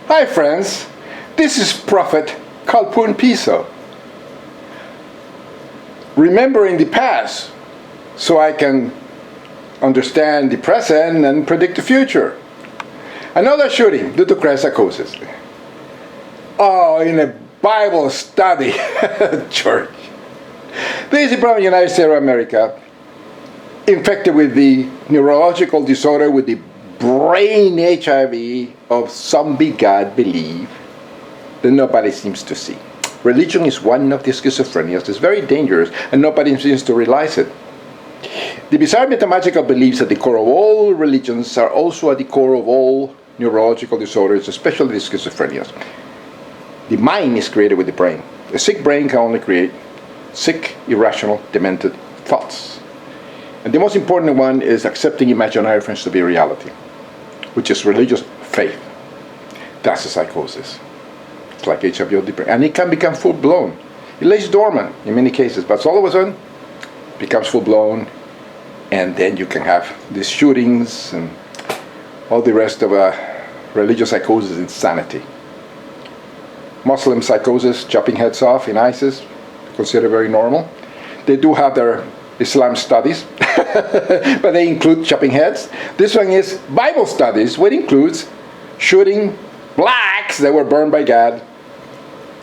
Hi friends, this is Prophet Kalpun Piso. Remembering the past so I can understand the present and predict the future. Another shooting due to cryptocurrencies. Oh, in a Bible study church. There is a problem in the United States of America infected with the neurological disorder with the brain HIV of some big God believe that nobody seems to see. Religion is one of the schizophrenias. It's very dangerous and nobody seems to realize it. The bizarre mathematical beliefs at the core of all religions are also at the core of all neurological disorders, especially the schizophrenias. The mind is created with the brain. A sick brain can only create sick, irrational, demented thoughts. And the most important one is accepting imaginary friends to be reality, which is religious faith. That's a psychosis. It's like HIV of the brain. And it can become full-blown. It lays dormant in many cases, but all of a sudden, it becomes full-blown, and then you can have these shootings and all the rest of religious psychosis, insanity. Muslim psychosis, chopping heads off in ISIS, considered very normal. They do have their Islam studies, but they include chopping heads. This one is Bible studies, which includes shooting blacks that were burned by God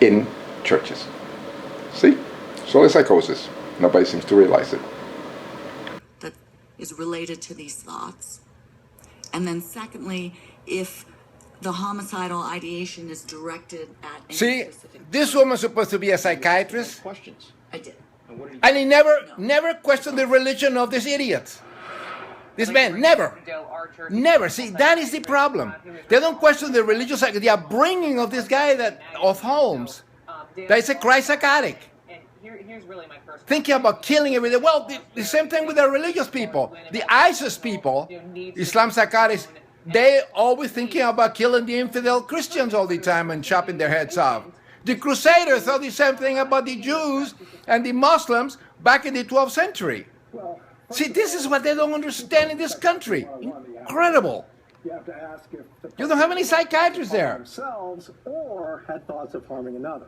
in churches. See? So it's psychosis. Nobody seems to realize it. That is related to these thoughts. And then secondly, if the homicidal ideation is directed at any specific... This woman's supposed to be a psychiatrist. Questions. I did. And he never questioned the religion of these idiots. This man, never. Never. See, that is the problem. They don't question the religious, the upbringing of this guy of Holmes. That is a Christ psychotic. Thinking about killing every day. Well, the same thing with the religious people. The ISIS people, Islam psychotics, they always thinking about killing the infidel Christians all the time and chopping their heads off. The Crusaders thought the same thing about the Jews and the Muslims back in the 12th century. See, this is what they don't understand in this country. Incredible. You don't have any psychiatrists there. Themselves or had thoughts of harming another.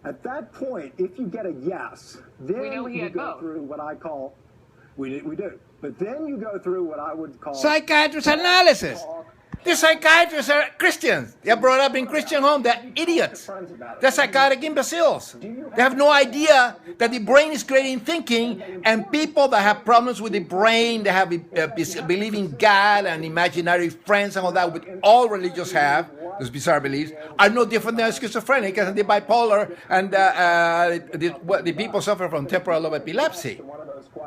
At that point, if you get a yes, then you go through what I call, we do. But then you go through what I would call psychiatrist analysis. The psychiatrists are Christians. They are brought up in Christian homes. They're idiots. They're psychotic imbeciles. They have no idea that the brain is creating thinking, and people that have problems with the brain, they have believe in God and imaginary friends and all that, which all religions have, those bizarre beliefs, are no different than schizophrenic and the bipolar and the people suffer from temporal lobe epilepsy.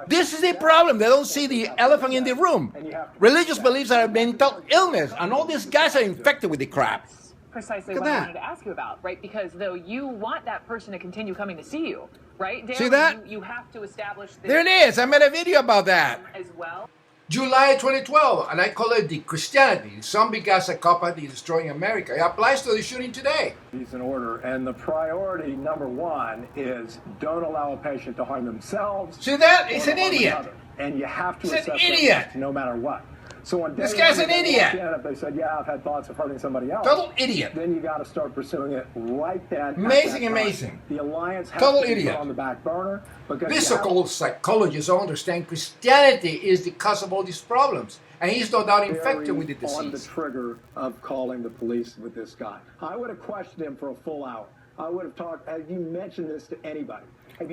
This is the problem. They don't see the elephant in the room. Religious beliefs are a mental illness, and all these guys are infected with the crap. Precisely what I wanted to ask you about, right? Because though you want that person to continue coming to see you, right? Daily, see that? You have to establish this. There it is. I made a video about that. As well. July 2012, and I call it the Christianity, zombie gas psychopathy destroying America. It applies to the shooting today. He's in order, and the priority number one is don't allow a patient to harm themselves. See that? He's an idiot. And you have to assess an idiot. No matter what. So on this guy's an idiot. If they said, yeah, I've had thoughts of hurting somebody else. Total idiot. Then you got to start pursuing it right then. Amazing. The alliance has total to be idiot. on the back burner. This so-called psychologist don't understand Christianity is the cause of all these problems. And he's no doubt infected with the disease. On the trigger of calling the police with this guy. I would have questioned him for a full hour. I would have talked, have you mentioned this to anybody?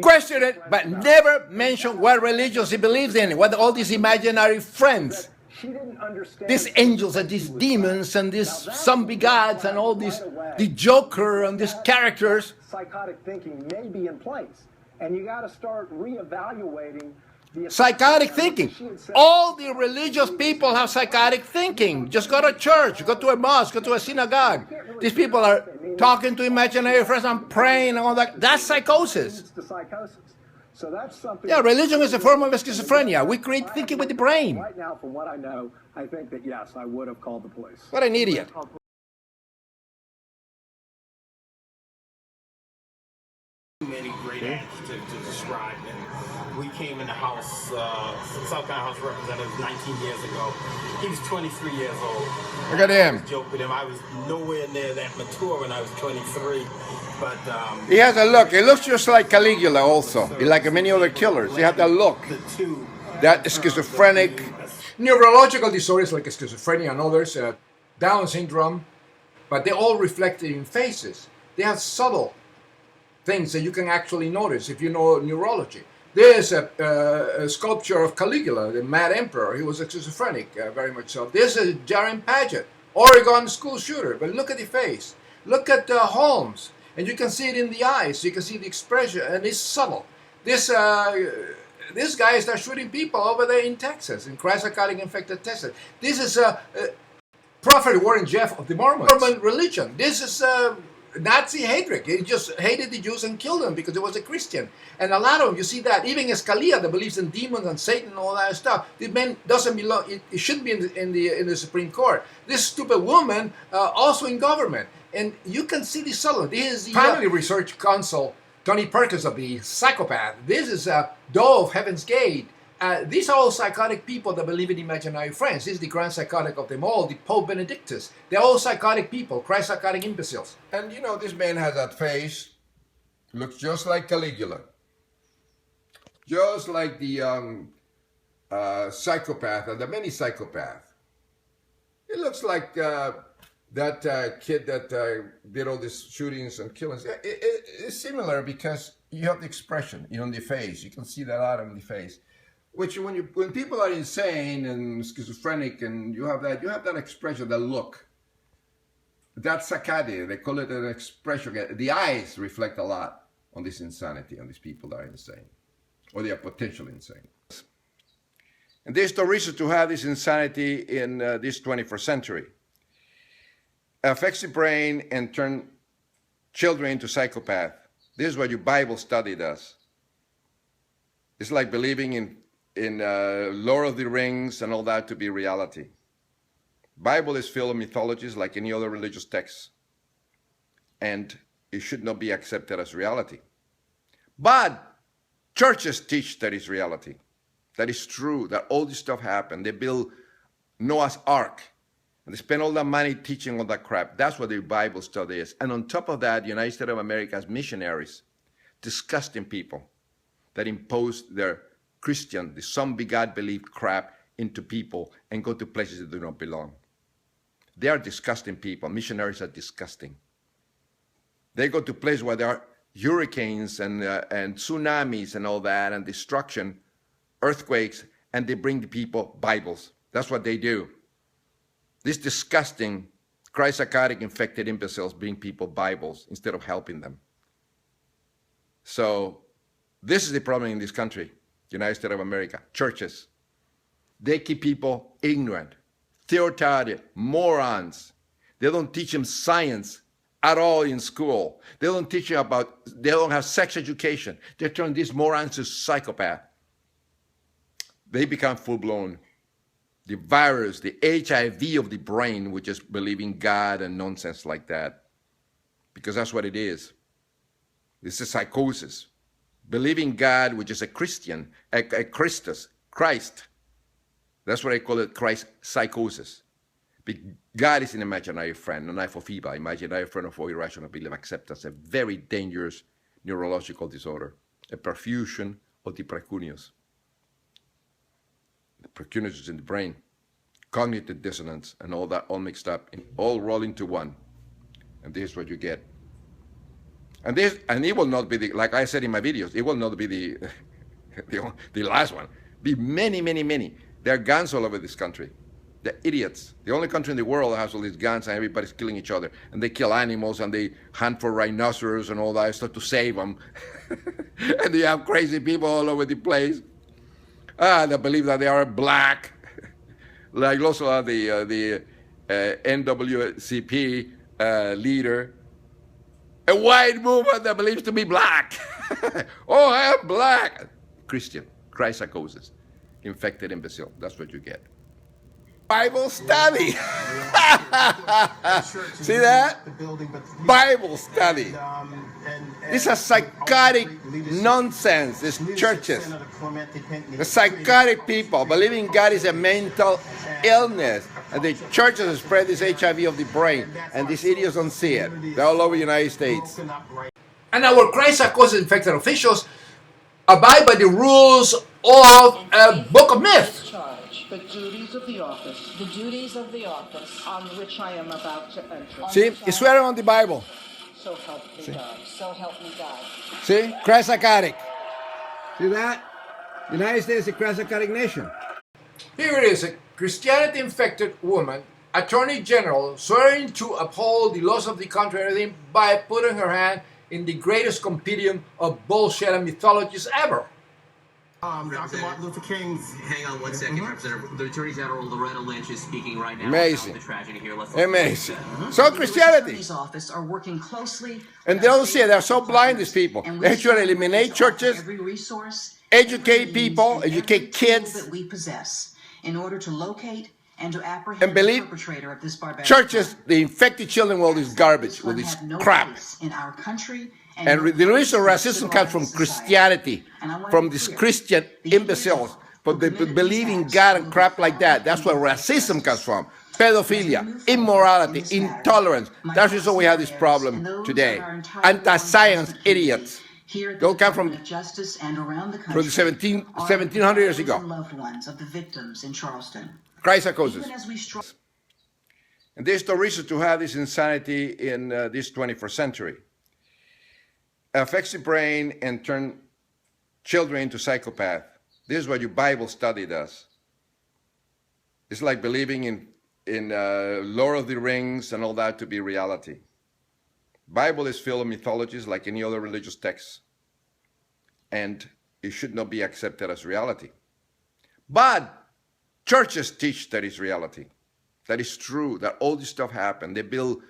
Question it, but never mention what religions he believes in, what all these imaginary friends. She didn't understand. These angels and these demons and these zombie gods and all these, the Joker and these characters. Psychotic thinking may be in place, and you got to start reevaluating the psychotic thinking. All the religious people have psychotic thinking. Just go to church, go to a mosque, go to a synagogue. These people are talking to imaginary friends and praying and all that. That's psychosis. So that's something. Yeah, religion is a form of schizophrenia. We create thinking with the brain. Right now, from what I know, I think that yes, I would have called the police. What an idiot. Many great adjectives to describe him. We came in the House, South Carolina House of Representatives 19 years ago. He was 23 years old. Look at him. I joke with him. I was nowhere near that mature when I was 23. But he has a look. He looks just like Caligula also. Like many other killers. He had that look. That schizophrenic. Neurological disorders like schizophrenia and others, Down syndrome, but they're all reflected in faces. They have subtle things that you can actually notice if you know neurology. There's a sculpture of Caligula, the Mad Emperor. He was a schizophrenic, very much so. There's a Darren Paget, Oregon school shooter. But look at the face. Look at Holmes, and you can see it in the eyes. You can see the expression, and it's subtle. This guy starts shooting people over there in Texas, in cryptocurrency infected Texas. This is Prophet Warren Jeff of the Mormon religion. This is Nazi hatred. He just hated the Jews and killed them because he was a Christian. And a lot of them, you see that, even Scalia that believes in demons and Satan and all that stuff, the man doesn't belong, it shouldn't be in the Supreme Court. This stupid woman also in government. And you can see the subtle. This is the Family Research Council, Tony Perkins of the psychopath. This is Doe of Heaven's Gate. These are all psychotic people that believe in imaginary friends. This is the grand psychotic of them all, the Pope Benedictus. They're all psychotic people, Christ-psychotic imbeciles. And you know, this man has that face, looks just like Caligula. Just like the psychopath, and the many psychopaths. It looks like that kid that did all these shootings and killings. It's similar because you have the expression, on the face. You can see that out on the face. Which when people are insane and schizophrenic and you have that expression, that look, that saccade, they call it an expression. The eyes reflect a lot on this insanity, on these people that are insane, or they are potentially insane. And there's no reason to have this insanity in this 21st century. It affects the brain and turns children into psychopaths. This is what your Bible study does. It's like believing in Lord of the Rings and all that to be reality. Bible is filled with mythologies like any other religious text, and it should not be accepted as reality. But churches teach that it's reality, that it's true, that all this stuff happened. They build Noah's Ark, and they spend all that money teaching all that crap. That's what the Bible study is. And on top of that, the United States of America has missionaries, disgusting people that impose their Christian, the zombie God belief crap into people and go to places that do not belong. They are disgusting people. Missionaries are disgusting. They go to places where there are hurricanes and tsunamis and all that and destruction, earthquakes, and they bring the people Bibles. That's what they do. These disgusting, Christ-psychotic infected imbeciles bring people Bibles instead of helping them. So this is the problem in this country. United States of America, churches. They keep people ignorant, theocratic, morons. They don't teach them science at all in school. They don't teach you they don't have sex education. They turn these morons to psychopaths. They become full-blown. The virus, the HIV of the brain, which is believing God and nonsense like that. Because that's what it is. This is psychosis. Believing God, which is a Christian, a Christus, Christ. That's what I call it, Christ psychosis. God is an imaginary friend, an apophiba, imaginary friend of all irrational belief, accept as a very dangerous neurological disorder, a perfusion of the precuneus. The precuneus is in the brain, cognitive dissonance, and all that all mixed up, all rolled into one. And this is what you get. And it will not be like I said in my videos, it will not be the last one. Be many, many, many. There are guns all over this country. They're idiots. The only country in the world that has all these guns and everybody's killing each other. And they kill animals and they hunt for rhinoceros and all that stuff to save them. And they have crazy people all over the place. They believe that they are black. Like also the NWCP leader. A white woman that believes to be black. Oh, I am black. Christian, Christ psychosis, infected imbecile. That's what you get. Bible study. See that? Bible study. These are psychotic nonsense, these churches. The psychotic people believing God is a mental illness. And the churches spread this HIV of the brain. And these idiots don't see it. They're all over the United States. And our Christ Psychosis infected officials abide by the rules of a book of myth. The duties of the office. The duties of the office. On which I am about to enter. See, it's swearing on the Bible. So help me God. So help me God. See, Christ Psychotic. See that? The United States is a Christ Psychotic nation. Here it is, a Christianity-infected woman, Attorney General, swearing to uphold the laws of the country and everything by putting her hand in the greatest compendium of bullshit and mythologies ever. Dr. Martin Luther King's. Hang on one second, Representative. The Attorney General Loretta Lynch is speaking right now. Amazing. About the tragedy here. Amazing. So Christianity. Office are working closely. And they don't see it. They're so blind, these people. They should eliminate churches, Every resource, educate people, educate kids, that we possess in order to locate and to apprehend and believe the perpetrator of this barbaric churches, they infected children with all this garbage, with this crap. in our country. And the reason racism comes from Christianity, from these Christian imbeciles, but they believe in God and crap like that. That's where racism comes from. Pedophilia, immorality, intolerance. That's the reason we have this problem today. Anti-science idiots. They'll come from justice and around the country. the 1700 years ago. Loved ones of the victims in Charleston. Christ Psychosis. Even as we And there's no reason to have this insanity in this 21st century. It affects the brain and turn children into psychopaths. This is what your Bible study does. It's like believing in Lord of the Rings and all that to be reality. Bible is filled of mythologies like any other religious text, and it should not be accepted as reality. But churches teach that it's reality, that it's true, that all this stuff happened. They build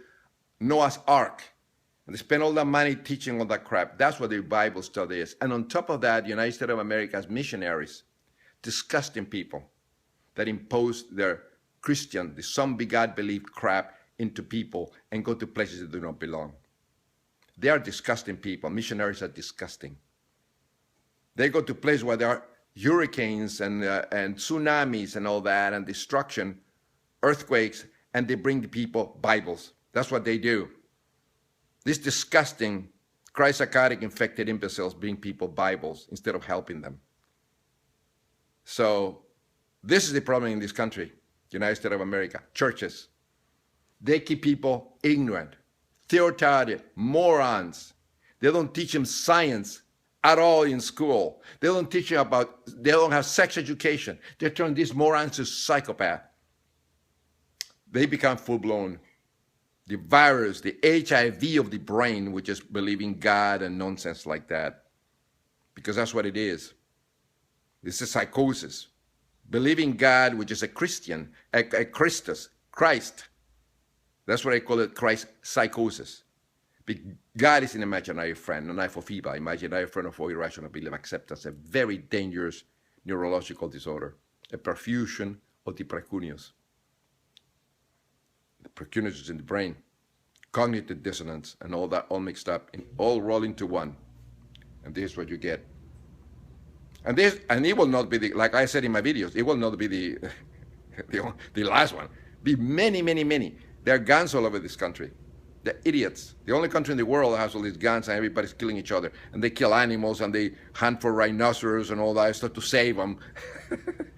Noah's Ark, and they spend all that money teaching all that crap. That's what the Bible study is. And on top of that, the United States of America has missionaries, disgusting people that impose their Christian, the zombie God belief crap into people and go to places that do not belong. They are disgusting people. Missionaries are disgusting. They go to places where there are hurricanes and tsunamis and all that and destruction, earthquakes, and they bring the people Bibles. That's what they do. These disgusting, Christ-psychotic infected imbeciles bring people Bibles instead of helping them. So this is the problem in this country, the United States of America. Churches, they keep people ignorant, theocratic, morons. They don't teach them science at all in school. They don't teach them they don't have sex education. They turn these morons to psychopaths. They become full-blown. The virus, the HIV of the brain, which is believing God and nonsense like that. Because that's what it is. This is psychosis. Believing God, which is a Christian, a Christus, Christ. That's what I call it, Christ psychosis. God is an imaginary friend, an apophiba, imaginary friend of all irrational belief, acceptance, a very dangerous neurological disorder, a perfusion of the precuneus. The precuneus is in the brain, cognitive dissonance, and all that all mixed up, all rolled into one. And this is what you get. And it will not be like I said in my videos, it will not be the last one. Be many, many, many. There are guns all over this country. They're idiots. The only country in the world that has all these guns and everybody's killing each other. And they kill animals and they hunt for rhinoceros and all that stuff to save them.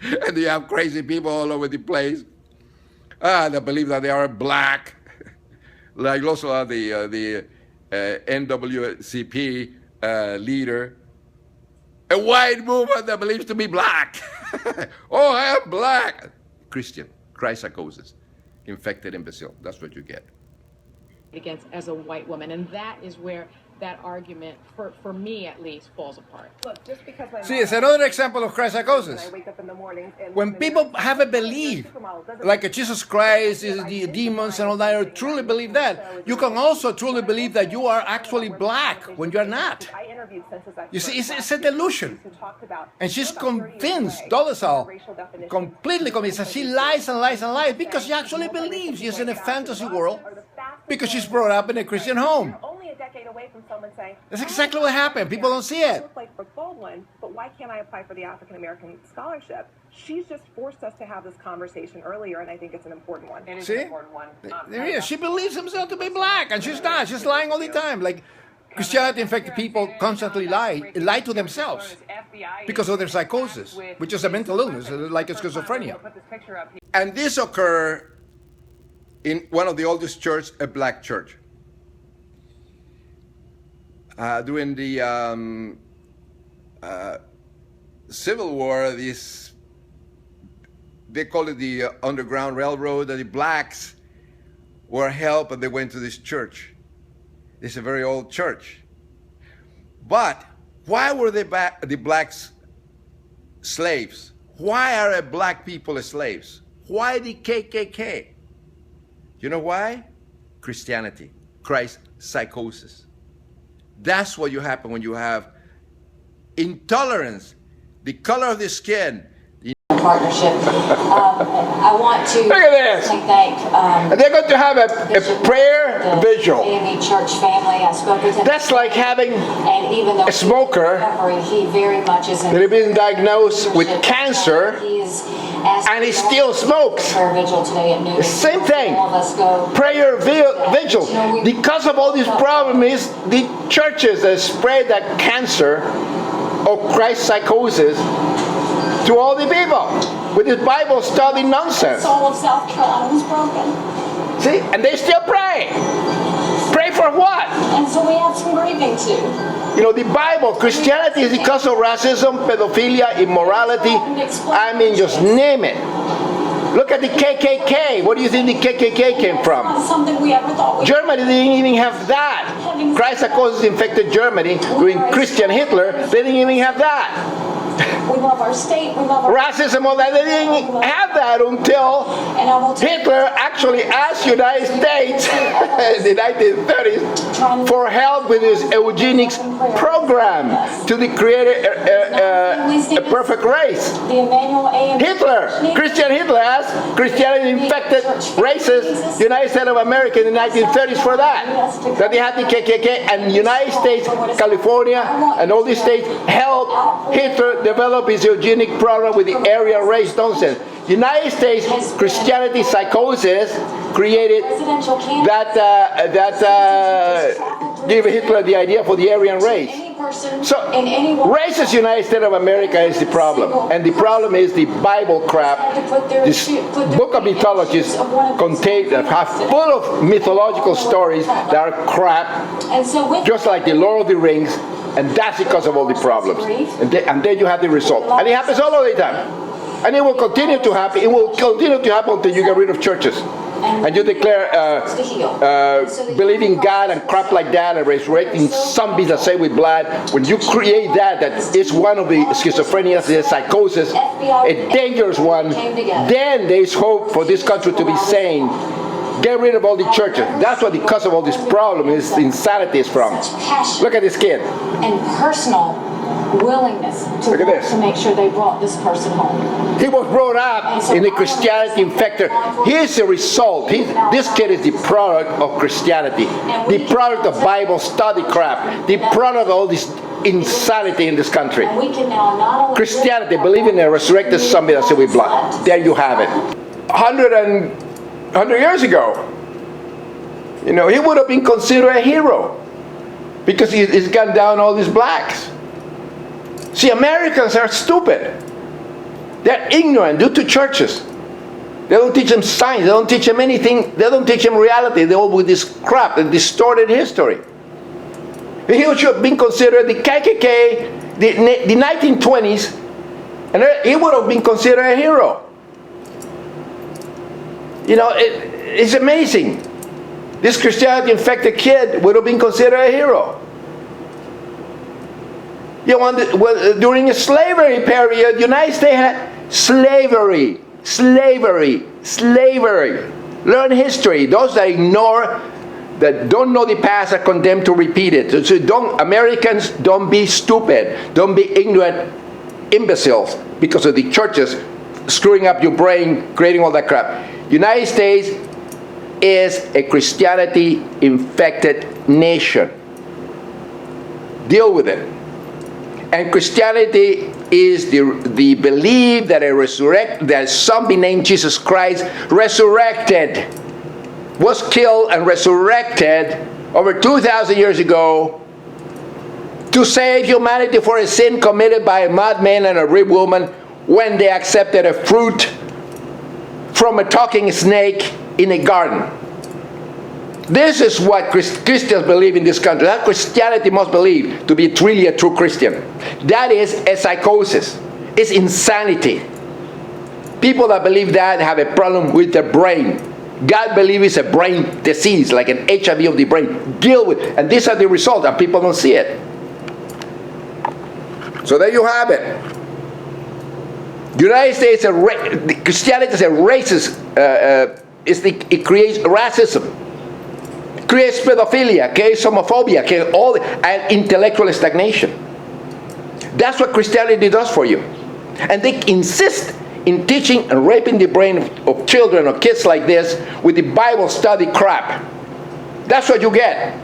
And they have crazy people all over the place. They believe that they are black. Like also the NWCP leader. A white woman that believes to be black. Oh, I am black. Christian, Christ psychosis, infected imbecile. That's what you get. Against as a white woman, and that is where that argument, for me at least, falls apart. Look, just because my See, it's another example of Christ psychosis. I wake up in the morning and When people have a belief, like a Jesus Christ is the demons and all that, or truly believe that, you can also truly believe that you are actually black when you're not. I interviewed census experts. You see, it's a delusion. who talked about And she's about 30 years convinced, away Dolezal, from racial definition. completely convinced, that she lies and lies and lies because she actually believes she's in a fantasy world because she's brought up in a Christian home. Only a decade away from someone saying, That's exactly what happened. People don't see I it. look like Brooke Baldwin, but why can't I apply for the African American scholarship? She's just forced us to have this conversation earlier, and I think it's an important one. It is See? an important one. There he is. She believes herself to be black, and she's not. She's lying all the time. Like Christianity infected people constantly lie to themselves because of their psychosis, which is a mental illness, like a schizophrenia. And this occurred in one of the oldest churches, a black church. During the Civil War, they call it the Underground Railroad, that the blacks were helped and they went to this church. It's a very old church. But why were the blacks slaves? Why are black people slaves? Why the KKK? You know why? Christianity, Christ psychosis. That's what you happen when you have intolerance, the color of the skin. Partnership. I want to Look at this. thank And they're going to have a prayer vigil. AME Church family. I spoke with him. That's like having and even though a smoker he very much is that has been diagnosed with cancer and he still smokes. Prayer vigil today at noon. The same thing. All of us go. Prayer vigil. Because of all these problems, the churches that spread that cancer of Christ psychosis to all the people with this Bible study nonsense. The soul of South Carolina was broken. See, and they still pray. Pray for what? And so we have some grieving too. You know, the Bible, Christianity is because of racism, pedophilia, immorality. I mean, just name it. Look at the KKK. What do you think the KKK came from? Not something we ever thought. Germany didn't even have that. Christ psychosis infected Germany during Christian Hitler. They didn't even have that. We love our state. We love our Racism, all that. They didn't have that until Hitler actually asked United States in the 1930s for help with his eugenics program to create a perfect race. The Emmanuel AME Hitler, Christian Hitler asked Christianity infected racist United States of America in the 1930s for that. That they had the KKK and United States, California, and all these states helped Hitler develop his eugenic program with the Aryan race nonsense. United States Christianity psychosis created gave Hitler the idea for the Aryan race. So racist United States of America is the problem, and the problem is the Bible crap. This book of mythologies are full of mythological stories that are crap, just like the Lord of the Rings, and that's because of all the problems. And then you have the result, and it happens all of the time. And it will continue to happen. It will continue to happen until you get rid of churches. And you declare believing God and crap like that and resurrecting zombies that say with blood. When you create that is one of the schizophrenias, the psychosis, a dangerous one, then there is hope for this country to be sane. Get rid of all the churches. That's what the cause of all this problem is, insanity is from. Look at this kid. And personal willingness to make sure they brought this person home. He was brought up in the Christianity infected. Here's the result. This kid is the product of Christianity, the product of Bible study crap, the product of all this insanity in this country. Christianity, believing in a resurrected zombie that said with blood. There you have it. 100 years ago, you know, he would have been considered a hero because he's gunned down all these blacks. See, Americans are stupid. They're ignorant due to churches. They don't teach them science. They don't teach them anything. They don't teach them reality. They all with this crap, the distorted history. He should have been considered the KKK, the 1920s, and he would have been considered a hero. You know, it's amazing. This Christianity infected kid would have been considered a hero. During the slavery period, United States had slavery. Learn history. Those that ignore, that don't know the past, are condemned to repeat it. So Americans, don't be stupid. Don't be ignorant imbeciles because of the churches screwing up your brain, creating all that crap. United States is a Christianity-infected nation. Deal with it. And Christianity is the belief that that somebody named Jesus Christ resurrected, was killed and resurrected over 2,000 years ago to save humanity for a sin committed by a madman and a rib woman when they accepted a fruit from a talking snake in a garden. This is what Christians believe in this country. That Christianity must believe to be really a true Christian. That is a psychosis. It's insanity. People that believe that have a problem with their brain. God believes it's a brain disease, like an HIV of the brain. Deal with it. And these are the results, and people don't see it. So there you have it. The United States, Christianity is a racist. It creates racism. Creates pedophilia, creates homophobia, creates and intellectual stagnation. That's what Christianity does for you. And they insist in teaching and raping the brain of children or kids like this with the Bible study crap. That's what you get.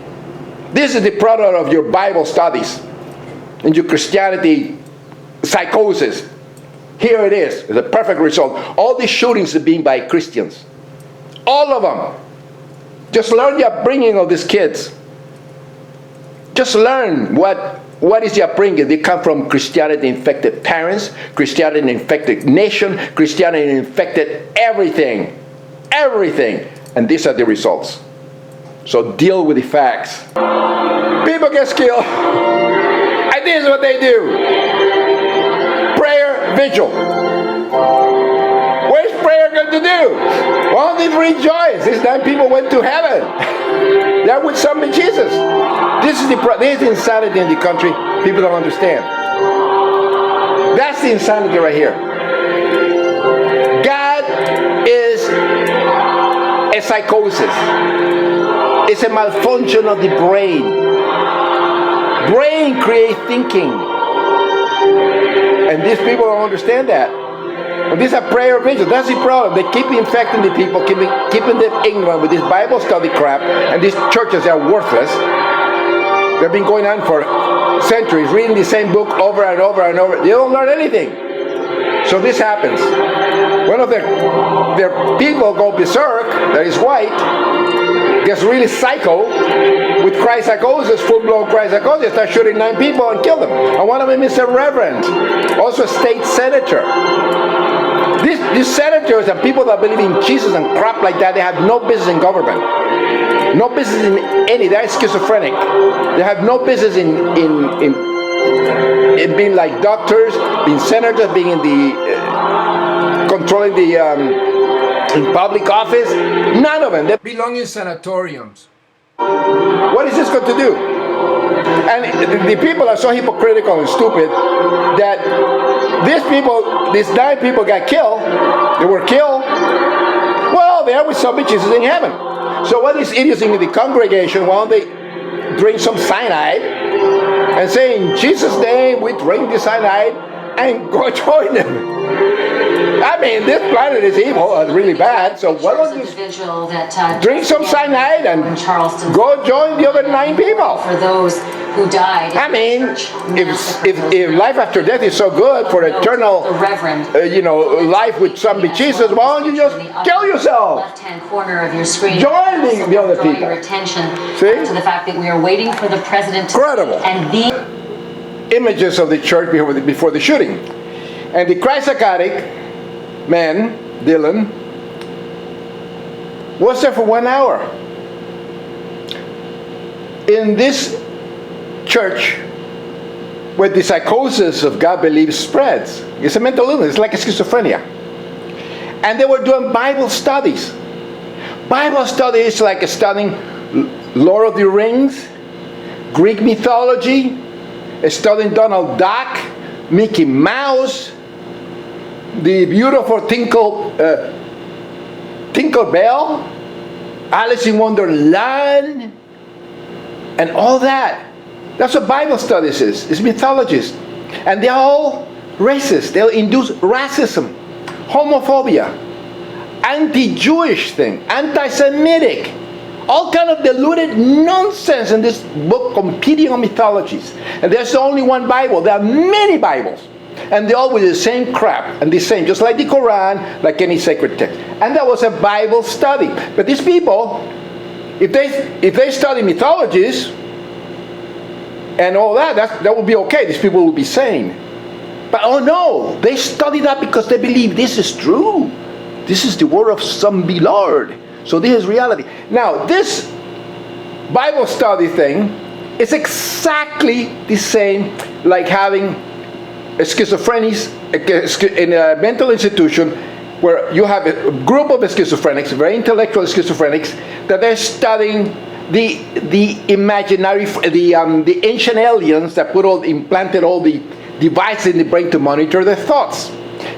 This is the product of your Bible studies and your Christianity psychosis. Here it is. It's a perfect result. All these shootings are being by Christians. All of them. Just learn the upbringing of these kids. Just learn what is the upbringing. They come from Christianity-infected parents, Christianity-infected nation, Christianity-infected everything. Everything. And these are the results. So deal with the facts. People get killed. And this is what they do. Prayer vigil. Where's prayer going to do? Well, they rejoice. This time people went to heaven. They're with somebody Jesus. This is the insanity in the country. People don't understand. That's the insanity right here. God is a psychosis. It's a malfunction of the brain. Brain creates thinking. And these people don't understand that. And these are prayer vigils. That's the problem. They keep infecting the people, keeping them ignorant with this Bible study crap, and these churches are worthless. They've been going on for centuries, reading the same book over and over and over. They don't learn anything. So this happens. One of their people go berserk, that is white, gets really psycho with Christ psychosis, full-blown Christ psychosis, start shooting 9 people and kill them. And one of them is a reverend, also a state senator. These senators and people that believe in Jesus and crap like that, they have no business in government. No business in any. They're schizophrenic. They have no business in being like doctors, being senators, being in the controlling the in public office. None of them. They belong in sanatoriums. What is this going to do? And the people are so hypocritical and stupid that these 9 people got killed. They were killed. Well, they are with some Jesus in heaven. So what is idiots in the congregation? Well, they drink some cyanide and say, in Jesus' name, we drink the cyanide, and go join them. I mean, this planet is evil and really bad, so why don't you drink some cyanide and go join the other 9 people? For those who died. I mean, if life after death is so good for eternal, life with somebody Jesus, why don't you just kill yourself? Left-hand corner of your screen. Join the other people. Your attention See? to the fact that we are waiting for the president. Incredible. And the images of the church before the shooting, and the Christ psychotic man, Dylan, was there for 1 hour in this church where the psychosis of God belief spreads. It's a mental illness. It's like a schizophrenia. And they were doing Bible studies. Bible study is like studying Lord of the Rings, Greek mythology, studying Donald Duck, Mickey Mouse, the beautiful Tinker Bell, Alice in Wonderland, and all that. That's what Bible studies is. It's mythologies. And they're all racist. They'll induce racism, homophobia, anti-Jewish thing, anti-Semitic, all kind of deluded nonsense in this book competing on mythologies. And there's only one Bible. There are many Bibles. And they're all with the same crap and the same, just like the Quran, like any sacred text. And that was a Bible study. But these people, if they study mythologies and all that would be okay. These people will be sane. But oh no, they study that because they believe this is true. This is the word of some beloved. So this is reality. Now, this Bible study thing is exactly the same like having a schizophrenics in a mental institution where you have a group of schizophrenics, very intellectual schizophrenics, that they're studying the imaginary, the ancient aliens that implanted all the devices in the brain to monitor their thoughts.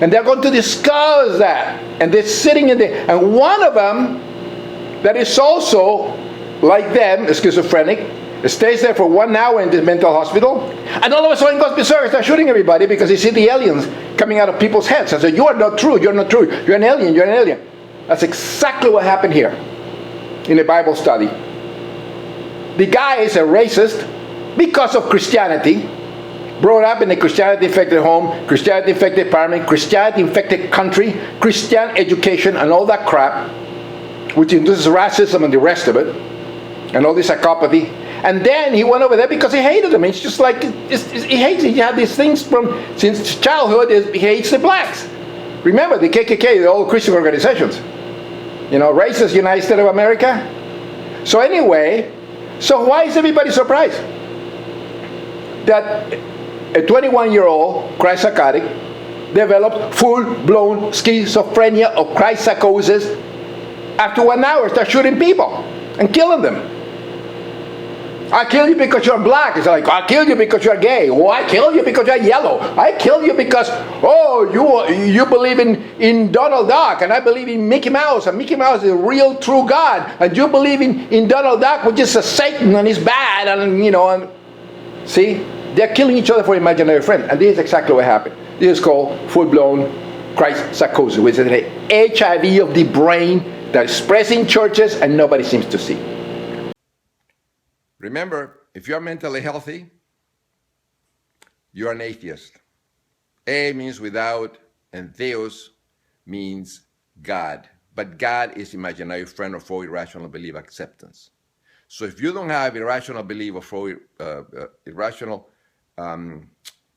And they're going to discuss that. And they're sitting in there. And one of them, that is also like them, a schizophrenic, stays there for 1 hour in the mental hospital, and all of a sudden goes berserk, starts shooting everybody because he sees the aliens coming out of people's heads. And says, you are not true, you're not true, you're an alien, you're an alien. That's exactly what happened here in a Bible study. The guy is a racist because of Christianity, brought up in a Christianity-infected home, Christianity-infected environment, Christianity-infected country, Christian education, and all that crap, which induces racism and the rest of it, and all this psychopathy. And then he went over there because he hated them. It's just like, he hates it. He had these things since childhood, he hates the blacks. Remember, the KKK, the old Christian organizations. You know, racist United States of America. So anyway, so why is everybody surprised that a 21-year-old Christ psychotic developed full-blown schizophrenia or Christ psychosis after 1 hour, start shooting people and killing them? I kill you because you're black. It's like, I kill you because you're gay. Oh, I kill you because you're yellow. I kill you because, oh, you believe in Donald Duck, and I believe in Mickey Mouse, and Mickey Mouse is a real true God, and you believe in Donald Duck, which is a Satan, and he's bad, and you know, and see? They're killing each other for imaginary friends, and this is exactly what happened. This is called full-blown Christ psychosis, which is an HIV of the brain that spreads in churches and nobody seems to see. Remember, if you're mentally healthy, you're an atheist. A means without, and theos means God. But God is imaginary friend or for irrational belief acceptance. So if you don't have irrational belief or for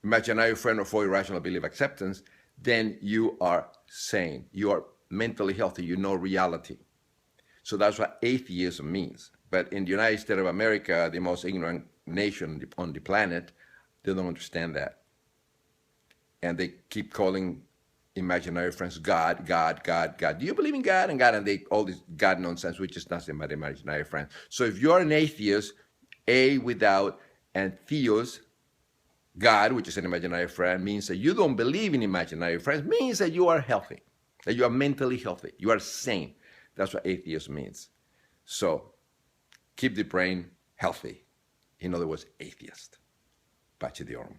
imaginary friend or for irrational belief acceptance, then you are sane. You are mentally healthy. You know reality. So that's what atheism means. But in the United States of America, the most ignorant nation on the planet, they don't understand that. And they keep calling imaginary friends God, God, God, God. Do you believe in God? And God, and all this God nonsense, which is nothing but imaginary friends. So if you're an atheist, A without, and theos, God, which is an imaginary friend, means that you don't believe in imaginary friends, means that you are healthy, that you are mentally healthy, you are sane. That's what atheist means. So keep the brain healthy. In other words, atheist. Pace Diorum.